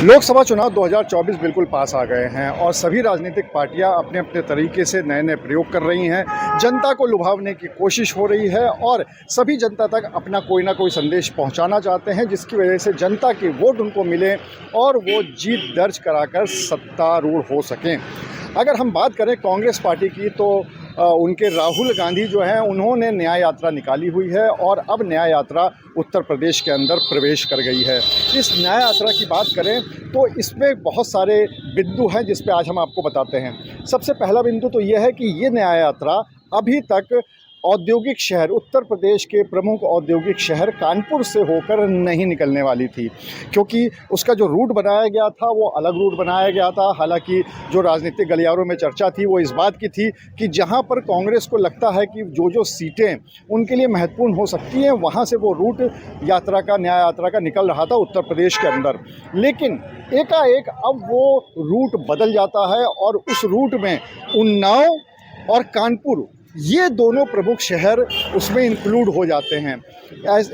लोकसभा चुनाव 2024 बिल्कुल पास आ गए हैं और सभी राजनीतिक पार्टियां अपने अपने तरीके से नए नए प्रयोग कर रही हैं। जनता को लुभावने की कोशिश हो रही है और सभी जनता तक अपना कोई ना कोई संदेश पहुंचाना चाहते हैं, जिसकी वजह से जनता के वोट उनको मिले और वो जीत दर्ज कराकर सत्तारूढ़ हो सकें। अगर हम बात करें कांग्रेस पार्टी की तो उनके राहुल गांधी जो हैं उन्होंने न्याय यात्रा निकाली हुई है और अब न्याय यात्रा उत्तर प्रदेश के अंदर प्रवेश कर गई है। इस न्याय यात्रा की बात करें तो इसमें बहुत सारे बिंदु हैं जिस पे आज हम आपको बताते हैं। सबसे पहला बिंदु तो ये है कि ये न्याय यात्रा अभी तक औद्योगिक शहर उत्तर प्रदेश के प्रमुख औद्योगिक शहर कानपुर से होकर नहीं निकलने वाली थी, क्योंकि उसका जो रूट बनाया गया था वो अलग रूट बनाया गया था। हालांकि जो राजनीतिक गलियारों में चर्चा थी वो इस बात की थी कि जहां पर कांग्रेस को लगता है कि जो सीटें उनके लिए महत्वपूर्ण हो सकती हैं वहां से वो रूट न्याय यात्रा का निकल रहा था उत्तर प्रदेश के अंदर। लेकिन एकाएक अब वो रूट बदल जाता है और उस रूट में उन्नाव और कानपुर ये दोनों प्रमुख शहर उसमें इंक्लूड हो जाते हैं।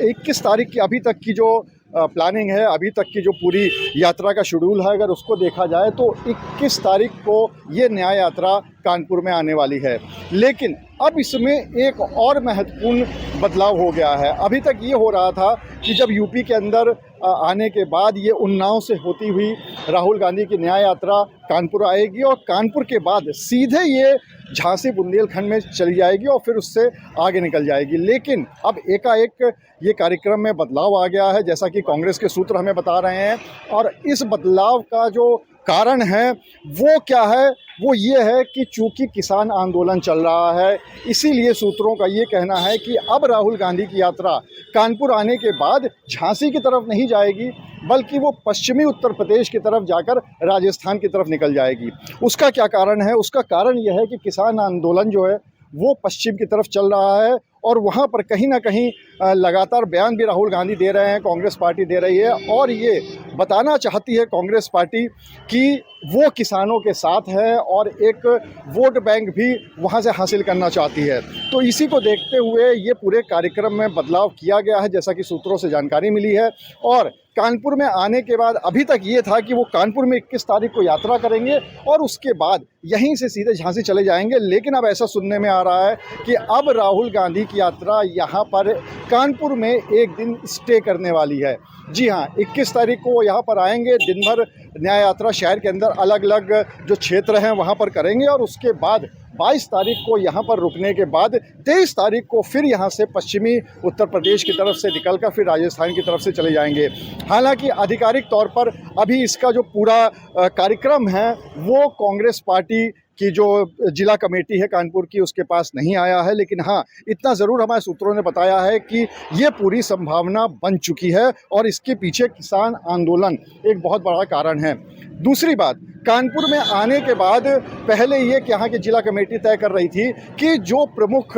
21 तारीख की अभी तक की जो प्लानिंग है, अभी तक की जो पूरी यात्रा का शेड्यूल है, अगर उसको देखा जाए तो 21 तारीख को ये न्याय यात्रा कानपुर में आने वाली है। लेकिन अब इसमें एक और महत्वपूर्ण बदलाव हो गया है। अभी तक ये हो रहा था कि जब यूपी के अंदर आने के बाद ये उन्नाव से होती हुई राहुल गांधी की न्याय यात्रा कानपुर आएगी और कानपुर के बाद सीधे ये झांसी बुंदेलखंड में चली जाएगी और फिर उससे आगे निकल जाएगी। लेकिन अब एकाएक ये कार्यक्रम में बदलाव आ गया है, जैसा कि कांग्रेस के सूत्र हमें बता रहे हैं। और इस बदलाव का जो कारण है वो क्या है, वो ये है कि चूंकि किसान आंदोलन चल रहा है, इसीलिए सूत्रों का ये कहना है कि अब राहुल गांधी की यात्रा कानपुर आने के बाद झांसी की तरफ नहीं जाएगी, बल्कि वो पश्चिमी उत्तर प्रदेश की तरफ जाकर राजस्थान की तरफ निकल जाएगी। उसका क्या कारण है? उसका कारण यह है कि किसान आंदोलन जो है वो पश्चिम की तरफ चल रहा है और वहाँ पर कहीं ना कहीं लगातार बयान भी राहुल गांधी दे रहे हैं, कांग्रेस पार्टी दे रही है और ये बताना चाहती है कांग्रेस पार्टी कि वो किसानों के साथ है और एक वोट बैंक भी वहाँ से हासिल करना चाहती है। तो इसी को देखते हुए ये पूरे कार्यक्रम में बदलाव किया गया है, जैसा कि सूत्रों से जानकारी मिली है। और कानपुर में आने के बाद अभी तक ये था कि वो कानपुर में 21 तारीख को यात्रा करेंगे और उसके बाद यहीं से सीधे झांसी चले जाएंगे। लेकिन अब ऐसा सुनने में आ रहा है कि अब राहुल गांधी की यात्रा यहाँ पर कानपुर में एक दिन स्टे करने वाली है। जी हाँ, 21 तारीख को वो यहाँ पर आएंगे, दिन भर न्याय यात्रा शहर के अंदर अलग अलग जो क्षेत्र हैं वहाँ पर करेंगे और उसके बाद 22 तारीख को यहाँ पर रुकने के बाद 23 तारीख को फिर यहाँ से पश्चिमी उत्तर प्रदेश की तरफ से निकलकर फिर राजस्थान की तरफ से चले जाएंगे। हालांकि आधिकारिक तौर पर अभी इसका जो पूरा कार्यक्रम है वो कांग्रेस पार्टी की जो जिला कमेटी है कानपुर की उसके पास नहीं आया है। लेकिन हाँ, इतना ज़रूर हमारे सूत्रों ने बताया है कि ये पूरी संभावना बन चुकी है और इसके पीछे किसान आंदोलन एक बहुत बड़ा कारण है। दूसरी बात, कानपुर में आने के बाद पहले ये कि यहाँ की जिला कमेटी तय कर रही थी कि जो प्रमुख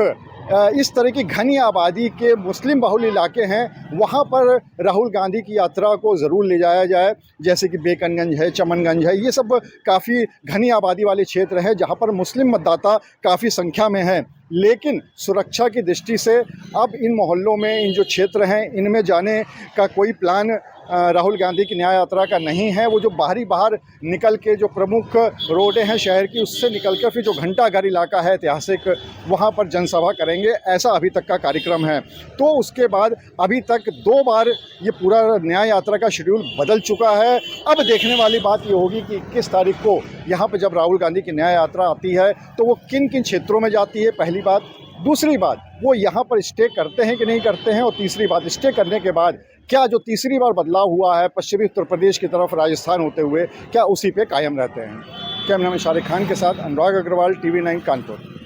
इस तरह की घनी आबादी के मुस्लिम बहुल इलाके हैं वहाँ पर राहुल गांधी की यात्रा को ज़रूर ले जाया जाए, जैसे कि बेकनगंज है, चमनगंज है, ये सब काफ़ी घनी आबादी वाले क्षेत्र हैं जहाँ पर मुस्लिम मतदाता काफ़ी संख्या में हैं। लेकिन सुरक्षा की दृष्टि से अब इन मोहल्लों में, इन जो क्षेत्र हैं, इनमें जाने का कोई प्लान राहुल गांधी की न्याय यात्रा का नहीं है। वो जो बाहर निकल के जो प्रमुख रोडें हैं शहर की, उससे निकल कर फिर जो घंटाघर इलाका है ऐतिहासिक, वहाँ पर जनसभा करेंगे, ऐसा अभी तक का कार्यक्रम है। तो उसके बाद अभी तक 2 बार ये पूरा न्याय यात्रा का शेड्यूल बदल चुका है। अब देखने वाली बात ये होगी कि 21 तारीख को यहाँ पर जब राहुल गांधी की न्याय यात्रा आती है तो वो किन किन क्षेत्रों में जाती है, पहली बात। दूसरी बात, वो यहाँ पर स्टे करते हैं कि नहीं करते हैं। और तीसरी बात, स्टे करने के बाद क्या जो तीसरी बार बदलाव हुआ है पश्चिमी उत्तर प्रदेश की तरफ राजस्थान होते हुए, क्या उसी पे कायम रहते हैं। कैमरामैन शारिक खान के साथ अनुराग अग्रवाल, TV9 कानपुर।